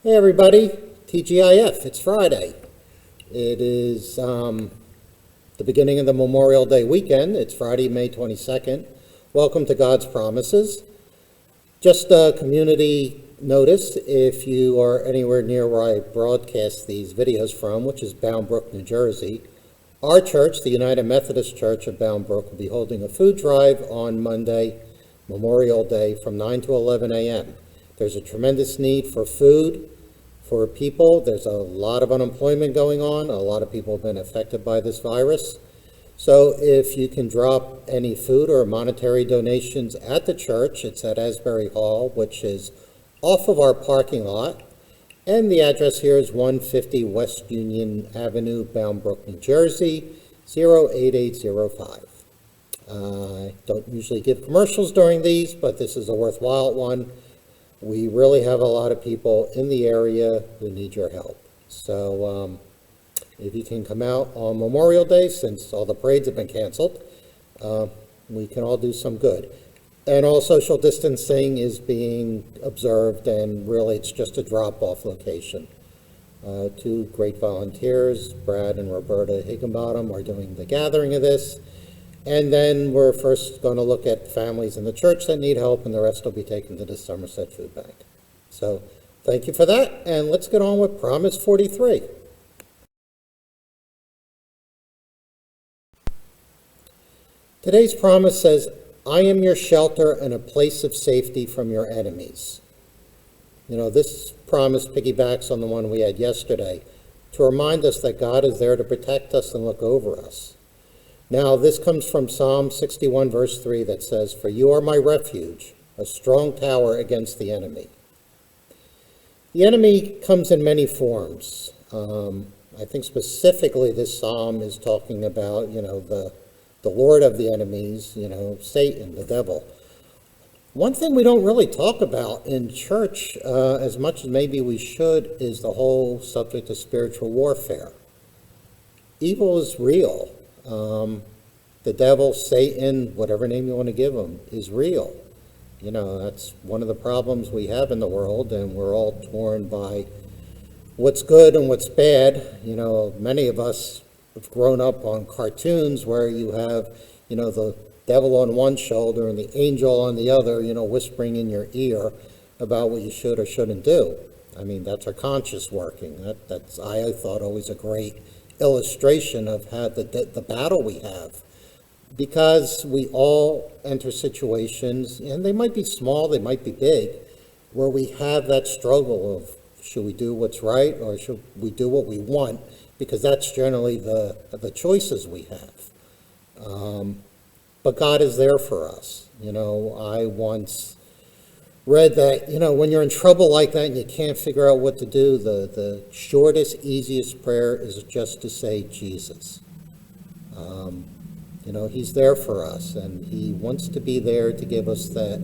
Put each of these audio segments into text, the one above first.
Hey everybody, TGIF, it's Friday. It is the beginning of the Memorial Day weekend. It's Friday, May 22nd. Welcome to God's Promises. Just a community notice, if you are anywhere near where I broadcast these videos from, which is Bound Brook, New Jersey, our church, the United Methodist Church of Bound Brook, will be holding a food drive on Monday, Memorial Day, from 9 to 11 a.m. There's a tremendous need for food for people. There's a lot of unemployment going on. A lot of people have been affected by this virus. So if you can drop any food or monetary donations at the church, it's at Asbury Hall, which is off of our parking lot. And the address here is 150 West Union Avenue, Bound Brook, New Jersey, 08805. I don't usually give commercials during these, but this is a worthwhile one. We really have a lot of people in the area who need your help. So if you can come out on Memorial Day, since all the parades have been canceled, we can all do some good. And all social distancing is being observed, and really it's just a drop-off location. Two great volunteers, Brad and Roberta Higginbottom, are doing the gathering of this. And then we're first going to look at families in the church that need help, and the rest will be taken to the Somerset Food Bank. So thank you for that, and let's get on with Promise 43. Today's promise says, I am your shelter and a place of safety from your enemies. You know, this promise piggybacks on the one we had yesterday to remind us that God is there to protect us and look over us. Now, this comes from Psalm 61, verse 3, that says, For you are my refuge, a strong tower against the enemy. The enemy comes in many forms. I think specifically this psalm is talking about, the Lord of the enemies, Satan, the devil. One thing we don't really talk about in church as much as maybe we should is the whole subject of spiritual warfare. Evil is real. The devil, Satan, whatever name you want to give him, is real. That's one of the problems we have in the world, and we're all torn by what's good and what's bad. Many of us have grown up on cartoons where you have, the devil on one shoulder and the angel on the other, whispering in your ear about what you should or shouldn't do. I mean, that's our conscience working. That's I thought always a great illustration of how the battle we have, because we all enter situations, and they might be small, they might be big, where we have that struggle of should we do what's right or should we do what we want, because that's generally the choices we have. But God is there for us. I once read that, when you're in trouble like that and you can't figure out what to do, the shortest, easiest prayer is just to say Jesus. He's there for us, and he wants to be there to give us that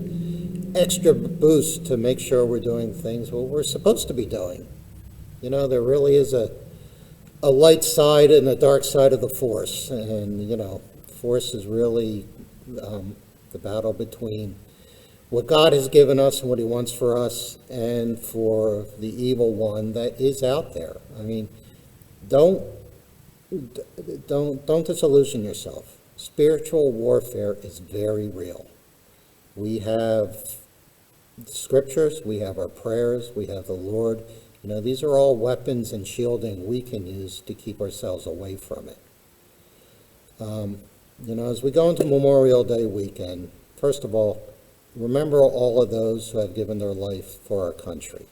extra boost to make sure we're doing things what we're supposed to be doing. There really is a light side and a dark side of the force, and, force is really the battle between what God has given us and what he wants for us, and for the evil one that is out there. I mean, don't disillusion yourself. Spiritual warfare is very real. We have scriptures, we have our prayers, we have the Lord. These are all weapons and shielding we can use to keep ourselves away from it. As we go into Memorial Day weekend, first of all, remember all of those who have given their life for our country.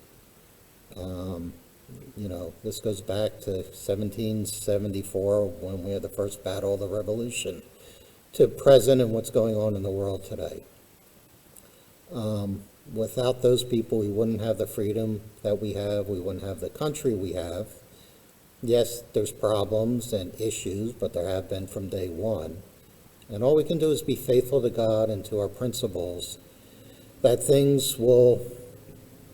This goes back to 1774, when we had the first battle of the Revolution, to present and what's going on in the world today. Without those people, we wouldn't have the freedom that we have. We wouldn't have the country we have. Yes, there's problems and issues, but there have been from day one. And all we can do is be faithful to God and to our principles, that things will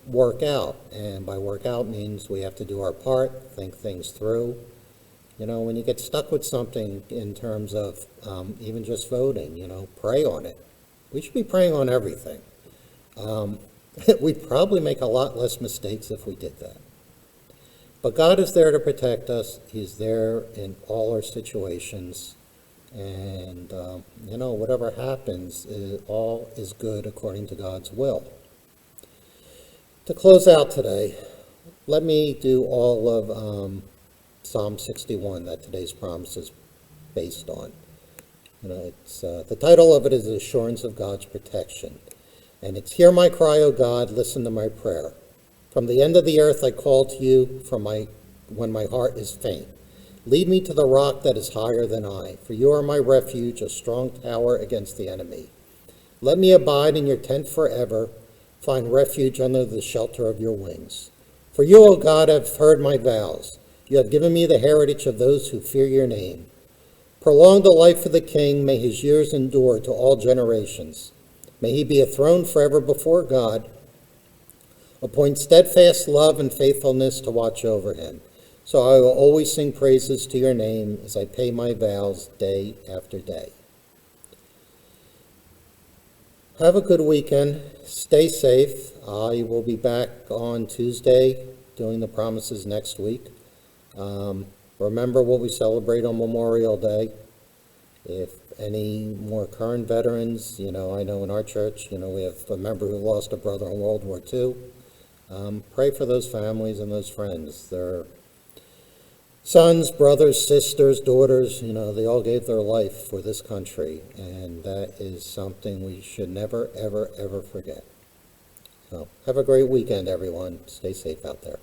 work out. And by work out means we have to do our part, think things through. When you get stuck with something in terms of even just voting, pray on it. We should be praying on everything. We'd probably make a lot less mistakes if we did that. But God is there to protect us. He's there in all our situations. And, whatever happens, all is good according to God's will. To close out today, let me do all of Psalm 61 that today's promise is based on. It's the title of it is Assurance of God's Protection. And it's, Hear my cry, O God, listen to my prayer. From the end of the earth I call to you when my heart is faint. Lead me to the rock that is higher than I, for you are my refuge, a strong tower against the enemy. Let me abide in your tent forever, find refuge under the shelter of your wings. For you, O God, have heard my vows. You have given me the heritage of those who fear your name. Prolong the life of the king, may his years endure to all generations. May he be enthroned forever before God. Appoint steadfast love and faithfulness to watch over him. So I will always sing praises to your name as I pay my vows day after day. Have a good weekend. Stay safe. I will be back on Tuesday doing the promises next week. Remember what we celebrate on Memorial Day. If any more current veterans, I know in our church, we have a member who lost a brother in World War II. Pray for those families and those friends. Their sons, brothers, sisters, daughters, they all gave their life for this country, and that is something we should never, ever, ever forget. So have a great weekend, everyone. Stay safe out there.